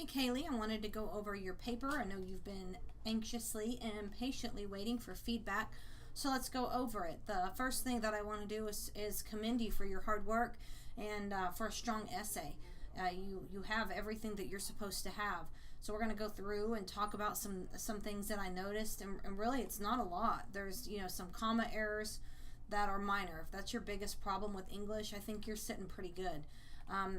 Hey Kaylee, I wanted to go over your paper. I know you've been anxiously and patiently waiting for feedback, so let's go over it. The first thing that I want to do is commend you for your hard work and for a strong essay. You have everything that you're supposed to have. So we're going to go through and talk about some things that I noticed, and really it's not a lot. There's some comma errors that are minor. If that's your biggest problem with English, I think you're sitting pretty good.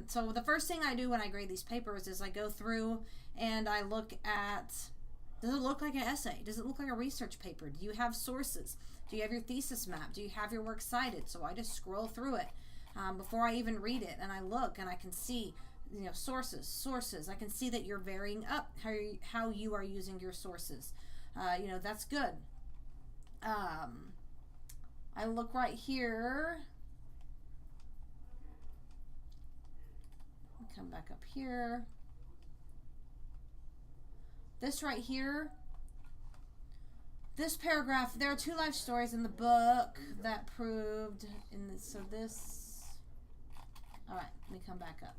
So the first thing I do when I grade these papers is I go through and I look at, does it look like an essay? Does it look like a research paper? Do you have sources? Do you have your thesis map? Do you have your work cited? So I just scroll through it before I even read it, and I look and I can see sources. I can see that you're varying up how you are using your sources. That's good. I look right here. Come back up here. This right here, this paragraph, there are 2 life stories in the book that proved in this, all right, let me come back up.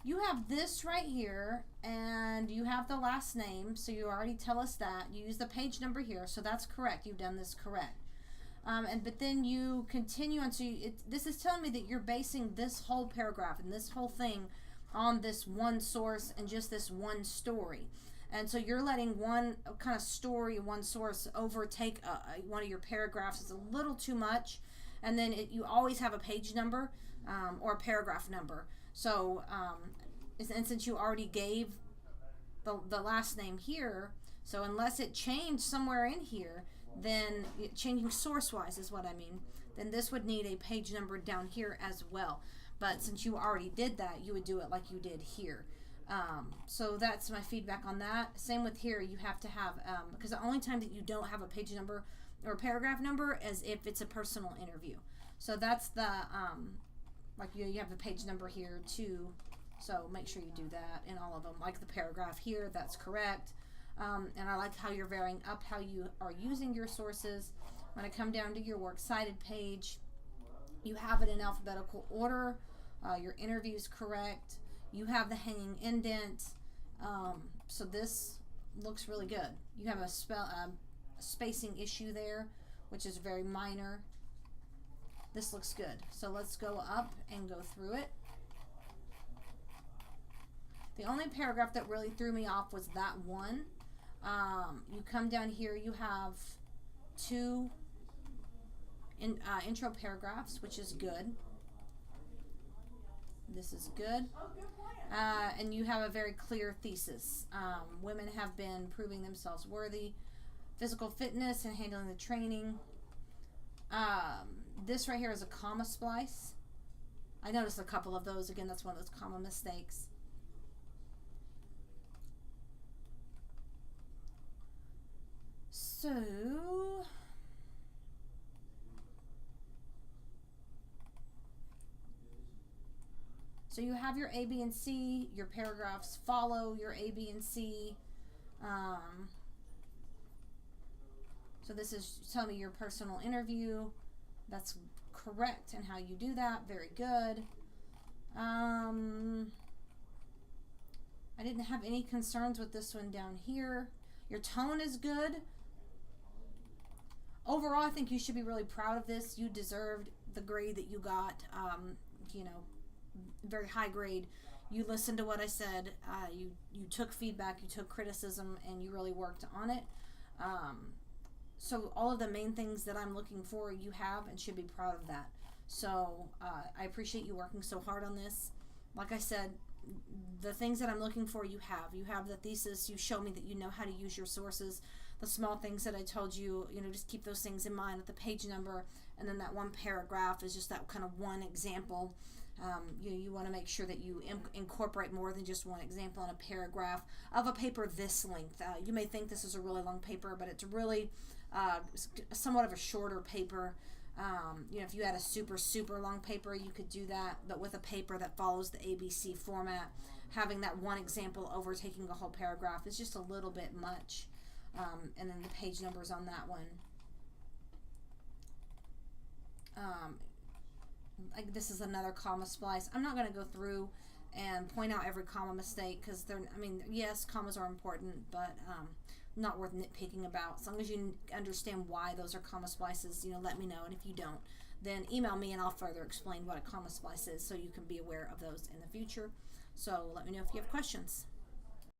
You have this right here, and you have the last name, so you already tell us that. You use the page number here, so that's correct. You've done this correct. But then you continue on. So this is telling me that you're basing this whole paragraph and this whole thing on this one source and just this one story. And so you're letting one kind of story, one source overtake one of your paragraphs. It's a little too much. And then you always have a page number or a paragraph number. So and since you already gave the last name here, so unless it changed somewhere in here, then changing source-wise is what I mean, then this would need a page number down here as well. But since you already did that, you would do it like you did here. So that's my feedback on that. Same with here, you have to have, because the only time that you don't have a page number or paragraph number is if it's a personal interview. So that's the, like you have the page number here too. So make sure you do that in all of them. Like the paragraph here, that's correct. And I like how you're varying up how you are using your sources. When I come down to your works cited page, you have it in alphabetical order. Your interview is correct. You have the hanging indent. So this looks really good. You have a spacing issue there, which is very minor. This looks good. So let's go up and go through it. The only paragraph that really threw me off was that one. You come down here, you have 2 intro paragraphs, which is good. This is good. And you have a very clear thesis. Women have been proving themselves worthy, physical fitness and handling the training. This right here is a comma splice. I noticed a couple of those. Again, that's one of those comma mistakes. So you have your A, B, and C. Your paragraphs follow your A, B, and C. So this is telling me your personal interview. That's correct and how you do that. Very good. I didn't have any concerns with this one down here. Your tone is good. Overall, I think you should be really proud of this. You deserved the grade that you got. Very high grade. You listened to what I said. You took feedback, you took criticism, and you really worked on it. So all of the main things that I'm looking for, you have and should be proud of that. So I appreciate you working so hard on this. Like I said, the things that I'm looking for, you have. You have the thesis. You show me that you know how to use your sources. The small things that I told you, just keep those things in mind with the page number. And then that one paragraph is just that kind of one example. You want to make sure that you incorporate more than just one example in a paragraph of a paper this length. You may think this is a really long paper, but it's really somewhat of a shorter paper. If you had a super long paper, you could do that, but with a paper that follows the ABC format, having that one example overtaking a whole paragraph is just a little bit much. And then the page numbers on that one. like this is another comma splice. I'm not going to go through and point out every comma mistake because they're, I mean, yes, commas are important, but not worth nitpicking about. As long as you understand why those are comma splices, let me know. And if you don't, then email me and I'll further explain what a comma splice is so you can be aware of those in the future. So let me know if you have questions.